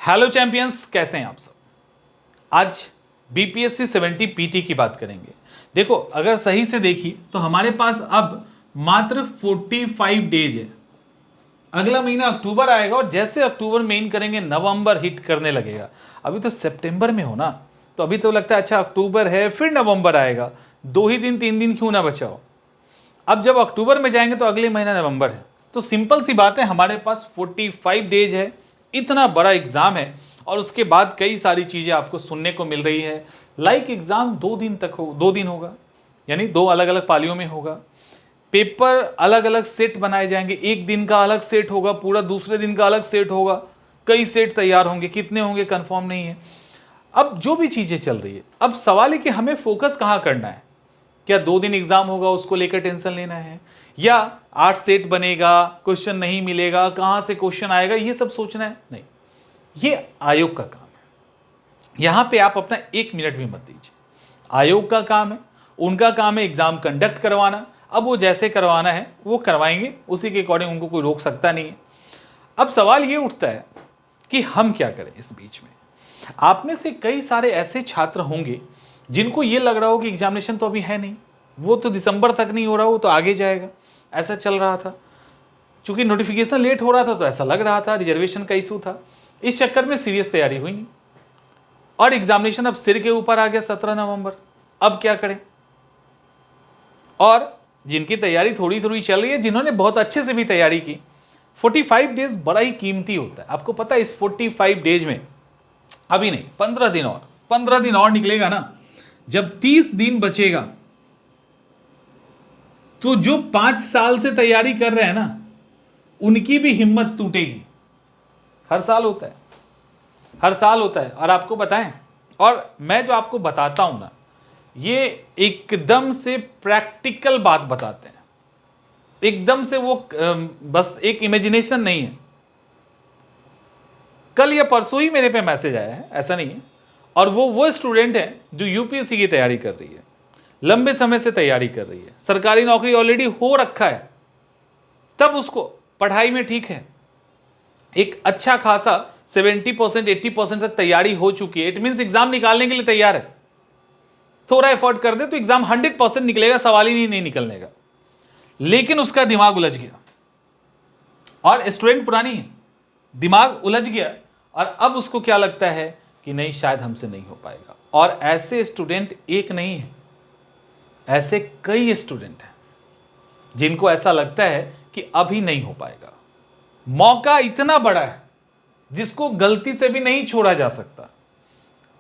Hello champions, कैसे हैं आप सब। आज बीपीएससी 70 पीटी की बात करेंगे। देखो, अगर सही से देखिए तो हमारे पास अब मात्र 45 डेज है। अगला महीना अक्टूबर आएगा और जैसे अक्टूबर में इन करेंगे नवंबर हिट करने लगेगा। अभी तो सितंबर में हो ना, तो अभी तो लगता है अच्छा अक्टूबर है फिर नवंबर आएगा, 2 ही दिन 3 दिन क्यों ना बचा हो। अब जब अक्टूबर में जाएंगे तो अगले महीना नवंबर है। तो सिंपल सी बात है, हमारे पास 45 डेज है। इतना बड़ा एग्जाम है और उसके बाद कई सारी चीजें आपको सुनने को मिल रही है। लाइक एग्जाम 2 दिन तक हो, 2 दिन होगा, यानी 2 अलग अलग पालियों में होगा। पेपर अलग अलग सेट बनाए जाएंगे, एक दिन का अलग सेट होगा, पूरा दूसरे दिन का अलग सेट होगा। कई सेट तैयार होंगे, कितने होंगे कंफर्म नहीं है। अब जो भी चीजें चल रही है, अब सवाल है कि हमें फोकस कहां करना है। क्या 2 दिन एग्जाम होगा उसको लेकर टेंशन लेना है, या 8 सेट बनेगा, क्वेश्चन नहीं मिलेगा, कहां से क्वेश्चन आएगा, ये सब सोचना है? नहीं, ये आयोग का काम है। यहां पे आप अपना 1 मिनट भी मत दीजिए। आयोग का काम है, उनका काम है एग्जाम कंडक्ट करवाना। अब वो जैसे करवाना है वो करवाएंगे, उसी के अकॉर्डिंग उनको कोई रोक सकता नहीं है। अब सवाल ये उठता है कि हम क्या करें इस बीच में। आप में से कई सारे ऐसे छात्र होंगे जिनको ये लग रहा हो कि एग्जामिनेशन तो अभी है नहीं, वो तो दिसंबर तक नहीं हो रहा, वो तो आगे जाएगा, ऐसा चल रहा था। चूंकि नोटिफिकेशन लेट हो रहा था तो ऐसा लग रहा था, रिजर्वेशन का इशू था, इस चक्कर में सीरियस तैयारी हुई नहीं और एग्जामिनेशन अब सिर के ऊपर आ गया 17 नवंबर। अब क्या करें। और जिनकी तैयारी थोड़ी थोड़ी चल रही है, जिन्होंने बहुत अच्छे से भी तैयारी की, 45 डेज बड़ा ही कीमती होता है। आपको पता है इस 45 डेज में अभी नहीं, 15 दिन और निकलेगा ना, जब 30 दिन बचेगा तो जो 5 साल से तैयारी कर रहे हैं ना, उनकी भी हिम्मत टूटेगी। हर साल होता है, हर साल होता है। और आपको बताएं, और मैं जो आपको बताता हूं ना, ये एकदम से प्रैक्टिकल बात बताते हैं, एकदम से वो बस एक इमेजिनेशन नहीं है। कल या परसों ही मेरे पे मैसेज आया है, ऐसा नहीं है, और वो स्टूडेंट है जो यूपीएससी की तैयारी कर रही है, लंबे समय से तैयारी कर रही है, सरकारी नौकरी ऑलरेडी हो रखा है, तब उसको पढ़ाई में ठीक है, एक अच्छा खासा 70% 80% तक तैयारी हो चुकी है। इट मीन्स एग्जाम निकालने के लिए तैयार है। थोड़ा एफर्ट कर दे तो एग्जाम 100% निकलेगा, सवाल ही नहीं निकलने का। लेकिन उसका दिमाग उलझ गया, और स्टूडेंट पुरानी है, दिमाग उलझ गया, और अब उसको क्या लगता है कि नहीं, शायद हमसे नहीं हो पाएगा। और ऐसे स्टूडेंट एक नहीं है, ऐसे कई स्टूडेंट हैं जिनको ऐसा लगता है कि अभी नहीं हो पाएगा। मौका इतना बड़ा है जिसको गलती से भी नहीं छोड़ा जा सकता,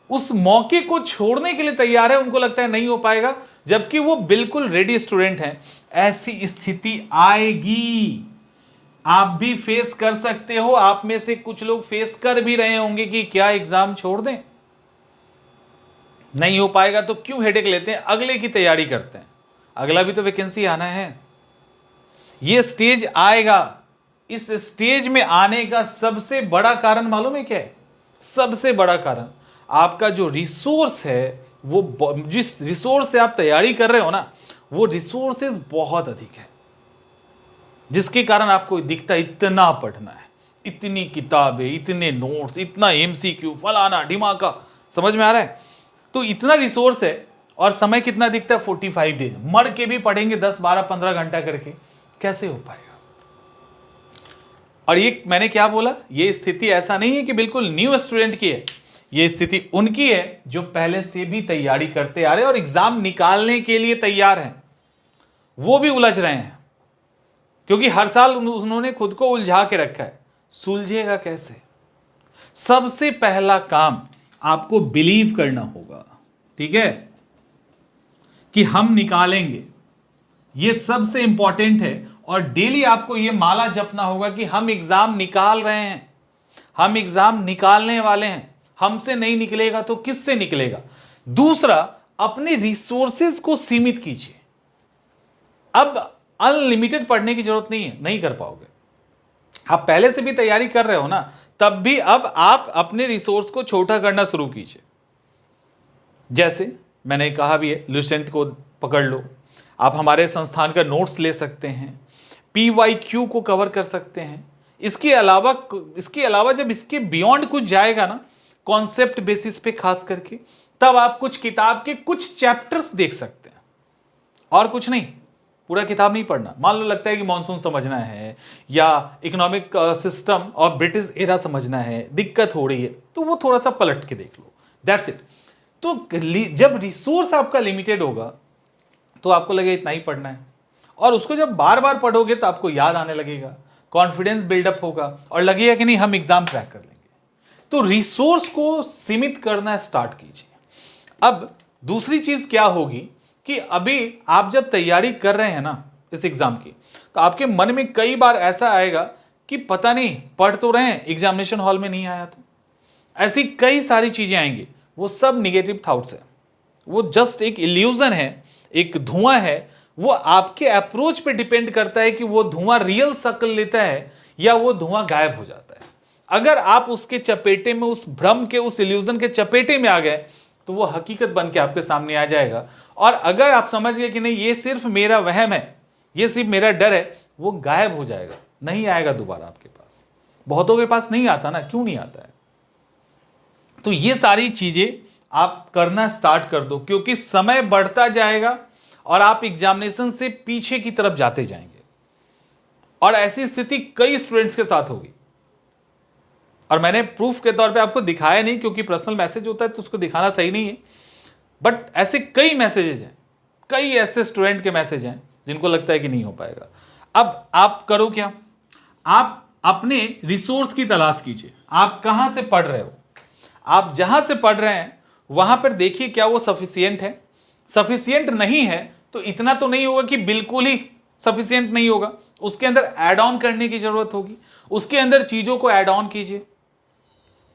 उस मौके को छोड़ने के लिए तैयार है। उनको लगता है नहीं हो पाएगा, जबकि वो बिल्कुल रेडी स्टूडेंट हैं। ऐसी स्थिति आएगी, आप भी फेस कर सकते हो। आप में से कुछ लोग फेस कर भी रहे होंगे कि क्या एग्जाम छोड़ दें, नहीं हो पाएगा तो क्यों हेडेक लेते हैं, अगले की तैयारी करते हैं, अगला भी तो वैकेंसी आना है। ये स्टेज आएगा। इस स्टेज में आने का सबसे बड़ा कारण मालूम है क्या है? सबसे बड़ा कारण आपका जो रिसोर्स है, वो जिस रिसोर्स से आप तैयारी कर रहे हो ना, वो रिसोर्सेज बहुत अधिक है, जिसके कारण आपको दिखता है इतना पढ़ना है, इतनी किताबें, इतने नोट्स, इतना एमसीक्यू, फलाना ढिमाका। समझ में आ रहा है? तो इतना रिसोर्स है और समय कितना दिखता है? 45 डेज। मर के भी पढ़ेंगे 10 12 15 घंटा करके, कैसे हो पाएगा? और ये मैंने क्या बोला, ये स्थिति ऐसा नहीं है कि बिल्कुल न्यू स्टूडेंट की है, ये स्थिति उनकी है जो पहले से भी तैयारी करते आ रहे हैं और एग्जाम निकालने के लिए तैयार हैं। वो भी उलझ रहे हैं, क्योंकि हर साल उन्होंने खुद को उलझा के रखा है। सुलझेगा कैसे? सबसे पहला काम आपको बिलीव करना होगा, ठीक है, कि हम निकालेंगे। ये सबसे इंपॉर्टेंट है। और डेली आपको ये माला जपना होगा कि हम एग्जाम निकाल रहे हैं, हम एग्जाम निकालने वाले हैं, हमसे नहीं निकलेगा तो किससे निकलेगा। दूसरा, अपने रिसोर्सेज को सीमित कीजिए। अब अनलिमिटेड पढ़ने की जरूरत नहीं है, नहीं कर पाओगे। आप पहले से भी तैयारी कर रहे हो ना, तब भी अब आप अपने रिसोर्स को छोटा करना शुरू कीजिए। जैसे मैंने कहा भी है, लुसेंट को पकड़ लो, आप हमारे संस्थान का नोट्स ले सकते हैं, PYQ को कवर कर सकते हैं, इसके अलावा जब इसके बियॉन्ड कुछ जाएगा ना, कॉन्सेप्ट बेसिस पे खास करके, तब आप कुछ किताब के कुछ चैप्टर्स देख सकते हैं, और कुछ नहीं, पूरा किताब नहीं पढ़ना। मान लो लगता है कि मॉनसून समझना है या इकोनॉमिक सिस्टम और ब्रिटिश एरा समझना है, दिक्कत हो रही है, तो वो थोड़ा सा पलट के देख लो, दैट्स इट। तो जब रिसोर्स आपका लिमिटेड होगा तो आपको लगेगा इतना ही पढ़ना है, और उसको जब बार बार पढ़ोगे तो आपको याद आने लगेगा, कॉन्फिडेंस बिल्डअप होगा और लगेगा कि नहीं हम एग्जाम क्रैक कर लेंगे। तो रिसोर्स को सीमित करना स्टार्ट कीजिए। अब दूसरी चीज क्या होगी कि अभी आप जब तैयारी कर रहे हैं ना इस एग्जाम की, तो आपके मन में कई बार ऐसा आएगा कि पता नहीं पढ़ तो रहे हैं, एग्जामिनेशन हॉल में नहीं आया, तो ऐसी कई सारी चीजें आएंगी। वो सब निगेटिव थॉट्स है, वो जस्ट एक इल्यूजन है, एक धुआं है। वो आपके अप्रोच पे डिपेंड करता है कि वो धुआं रियल शक्ल लेता है या वो धुआं गायब हो जाता है। अगर आप उसके चपेटे में, उस भ्रम के, उस इल्यूजन के चपेटे में आ गए, तो वो हकीकत बन के आपके सामने आ जाएगा। और अगर आप समझ गए कि नहीं ये सिर्फ मेरा वहम है, ये सिर्फ मेरा डर है, वो गायब हो जाएगा, नहीं आएगा दोबारा आपके पास। बहुतों के पास नहीं आता ना, क्यों नहीं आता है? तो ये सारी चीजें आप करना स्टार्ट कर दो, क्योंकि समय बढ़ता जाएगा और आप एग्जामिनेशन से पीछे की तरफ जाते जाएंगे। और ऐसी स्थिति कई स्टूडेंट्स के साथ होगी, और मैंने प्रूफ के तौर पे आपको दिखाया नहीं, क्योंकि पर्सनल मैसेज होता है तो उसको दिखाना सही नहीं है, बट ऐसे कई मैसेजेस हैं, कई ऐसे स्टूडेंट के मैसेज हैं जिनको लगता है कि नहीं हो पाएगा। अब आप करो क्या, आप अपने रिसोर्स की तलाश कीजिए। आप कहां से पढ़ रहे हो, आप जहां से पढ़ रहे हैं वहां पर देखिए क्या वो सफिशिएंट है। सफिशिएंट नहीं है तो इतना तो नहीं होगा कि बिल्कुल ही सफिशिएंट नहीं होगा, उसके अंदर ऐड ऑन करने की जरूरत होगी, उसके अंदर चीजों को ऐड ऑन कीजिए।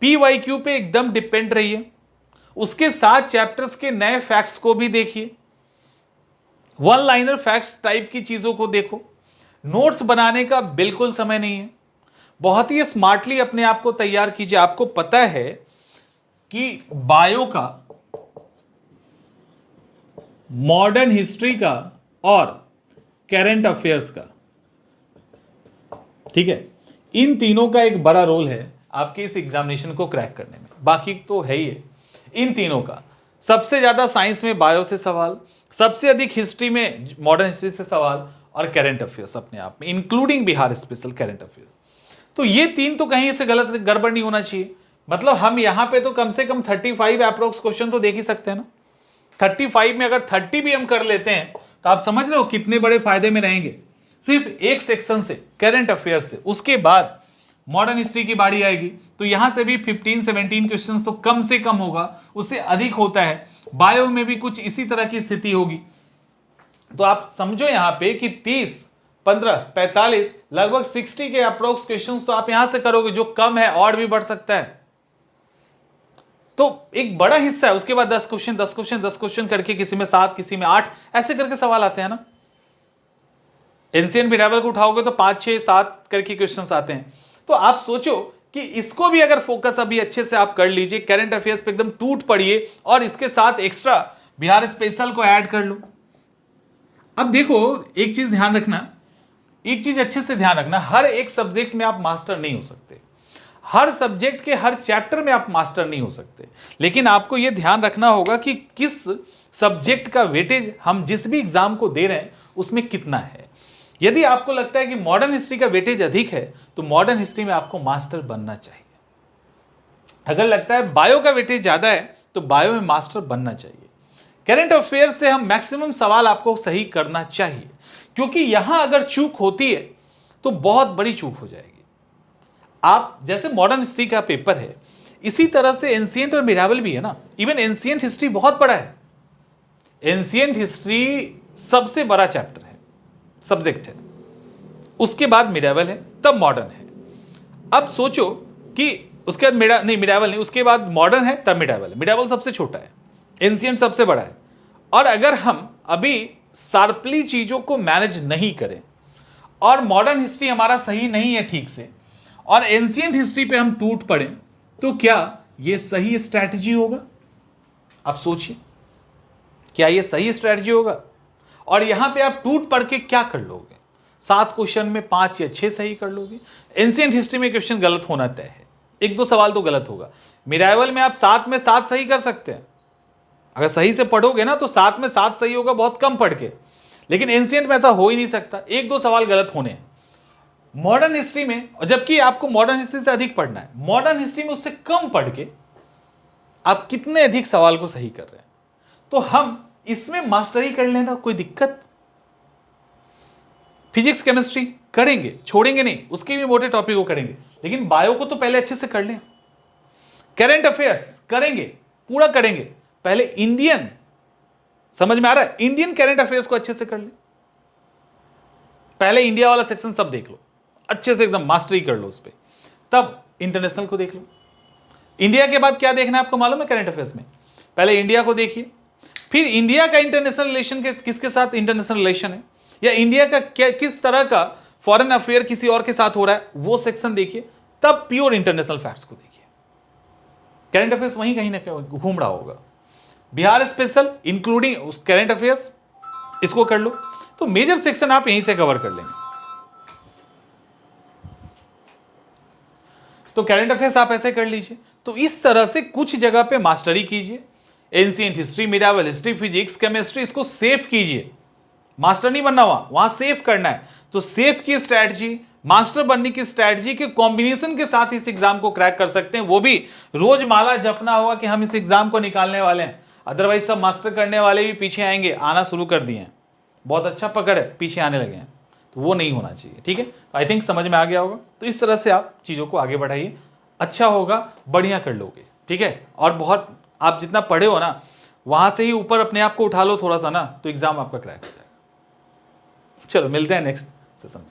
PYQ पे एकदम डिपेंड रहिए, उसके साथ चैप्टर्स के नए फैक्ट्स को भी देखिए, वन लाइनर फैक्ट्स टाइप की चीजों को देखो। नोट्स बनाने का बिल्कुल समय नहीं है, बहुत ही स्मार्टली अपने आप को तैयार कीजिए। आपको पता है कि बायो का, मॉडर्न हिस्ट्री का और करंट अफेयर्स का, ठीक है, इन तीनों का एक बड़ा रोल है आपके इस एग्जामिनेशन को क्रैक करने में। बाकी तो है ही है, इन तीनों का सबसे ज्यादा साइंस में बायो से सवाल, सबसे अधिक हिस्ट्री में मॉडर्न हिस्ट्री से सवाल, और करंट अफेयर्स अपने आप में including Bihar special current affairs. तो ये तीन तो कहीं से गलत गड़बड़ नहीं होना चाहिए। मतलब हम यहां पे तो कम से कम 35 अप्रोक्स क्वेश्चन तो देख ही सकते हैं ना। 35 में अगर 30 भी हम कर लेते हैं तो आप समझ रहे हो कितने बड़े फायदे में रहेंगे, सिर्फ एक सेक्शन से, करंट अफेयर्स से। उसके बाद मॉडर्न हिस्ट्री की बारी आएगी तो यहां से भी 15-17 क्वेश्चंस तो कम से कम होगा, उससे अधिक होता है। बायो में भी कुछ इसी तरह की स्थिति होगी। तो आप समझो यहां पे कि 30, 15, 45, लगभग 60 के अप्रोक्स क्वेश्चंस तो आप यहां से करोगे, जो कम है और भी बढ़ सकता है। तो एक बड़ा हिस्सा है। उसके बाद 10 क्वेश्चन 10 क्वेश्चन 10 क्वेश्चन करके, किसी में 7, किसी में 8, ऐसे करके सवाल आते हैं ना। एंशिएंट मिडावल को उठाओगे तो 5, 6, 7 करके क्वेश्चंस आते हैं। तो आप सोचो कि इसको भी अगर फोकस अभी अच्छे से आप कर लीजिए, करंट अफेयर्स पे एकदम टूट पड़िए, और इसके साथ एक्स्ट्रा बिहार स्पेशल को ऐड कर लो। अब देखो एक चीज ध्यान रखना, एक चीज अच्छे से ध्यान रखना, हर एक सब्जेक्ट में आप मास्टर नहीं हो सकते, हर सब्जेक्ट के हर चैप्टर में आप मास्टर नहीं हो सकते। लेकिन आपको यह ध्यान रखना होगा कि किस सब्जेक्ट का वेटेज हम जिस भी एग्जाम को दे रहे हैं उसमें कितना है। यदि आपको लगता है कि मॉडर्न हिस्ट्री का वेटेज अधिक है तो मॉडर्न हिस्ट्री में आपको मास्टर बनना चाहिए। अगर लगता है बायो का वेटेज ज्यादा है तो बायो में मास्टर बनना चाहिए। करंट अफेयर्स से हम मैक्सिमम सवाल आपको सही करना चाहिए, क्योंकि यहां अगर चूक होती है तो बहुत बड़ी चूक हो जाएगी। आप जैसे मॉडर्न हिस्ट्री का पेपर है, इसी तरह से एंशिएंट और मिडावल भी है ना। इवन एंशिएंट हिस्ट्री बहुत बड़ा है, एंशिएंट हिस्ट्री सबसे बड़ा चैप्टर है, सब्जेक्ट है, उसके बाद मिडावल है, तब मॉडर्न है। अब सोचो कि उसके बाद मिडावल नहीं, उसके बाद मॉडर्न है, तब मिडावल है। मिडावल सबसे छोटा है, एंशिएंट सबसे बड़ा है। और अगर हम अभी शार्पली चीजों को मैनेज नहीं करें और मॉडर्न हिस्ट्री हमारा सही नहीं है ठीक से, और एंशिएंट हिस्ट्री पे हम टूट पड़े, तो क्या यह सही स्ट्रैटेजी होगा? आप सोचिए, क्या यह सही स्ट्रैटेजी होगा? और यहां पे आप टूट पड़ के क्या कर लोगे? 7 क्वेश्चन में 5 या 6 सही कर लोगे। एंशिएंट हिस्ट्री में क्वेश्चन गलत होना तय है, 1-2 सवाल तो गलत होगा। मिडाइवल में आप 7 में 7 सही कर सकते हैं, अगर सही से पढ़ोगे ना तो 7 में 7 सही होगा बहुत कम पढ़ के, लेकिन एंशिएंट में ऐसा हो ही नहीं सकता, 1-2 सवाल गलत होने हैं। मॉडर्न हिस्ट्री में, जबकि आपको मॉडर्न हिस्ट्री से अधिक पढ़ना है, मॉडर्न हिस्ट्री में उससे कम पढ़ के आप कितने अधिक सवाल को सही कर रहे हैं, तो हम इसमें मास्टरी कर लेना, कोई दिक्कत। फिजिक्स केमिस्ट्री करेंगे, छोड़ेंगे नहीं, उसके भी मोटे टॉपिक को करेंगे, लेकिन बायो को तो पहले अच्छे से कर लें। करंट अफेयर्स करेंगे, पूरा करेंगे, पहले इंडियन, समझ में आ रहा है, इंडियन करंट अफेयर्स को अच्छे से कर ले, पहले इंडिया वाला सेक्शन सब देख लो अच्छे से, एकदम मास्टरी कर लो उस पर, तब इंटरनेशनल को देख लो। इंडिया के बाद क्या देखना है आपको मालूम है करंट अफेयर्स में? पहले इंडिया को देखिए, फिर इंडिया का इंटरनेशनल रिलेशन किसके साथ इंटरनेशनल रिलेशन है, या इंडिया का किस तरह का फॉरेन अफेयर किसी और के साथ हो रहा है, वो सेक्शन देखिए, तब प्योर इंटरनेशनल फैक्ट्स को देखिए। करंट अफेयर्स वहीं कहीं ना कहीं घूम रहा होगा। Bihar special including current affairs, इसको कर लो, तो मेजर सेक्शन आप यहीं से कवर कर लेंगे। तो करंट अफेयर्स आप ऐसे कर लीजिए। तो इस तरह से कुछ जगह पे मास्टरी कीजिए, ancient history, medieval history, physics, chemistry, इसको सेव कीजिए। मास्टर नहीं बनना, वहां सेव करना है। तो सेव की स्ट्रैटेजी, मास्टर बनने की स्ट्रैटेजी के कॉम्बिनेशन के साथ इस एग्जाम को क्रैक कर सकते हैं। वो भी रोज माला जपना होगा कि हम इस एग्जाम को निकालने वाले हैं, अदरवाइज सब मास्टर करने वाले भी पीछे आएंगे, आना शुरू कर दिए हैं, बहुत अच्छा पकड़ है, पीछे आने लगे हैं, तो वो नहीं होना चाहिए। ठीक है, तो आई थिंक समझ में आ गया होगा। तो इस तरह से आप चीज़ों को आगे बढ़ाइए, अच्छा होगा, बढ़िया कर लोगे। ठीक है, और बहुत आप जितना पढ़े हो ना, वहां से ही ऊपर अपने आप को उठा लो थोड़ा सा ना, तो एग्जाम आपका क्रैक हो जाएगा। चलो मिलते हैं नेक्स्ट सेशन में।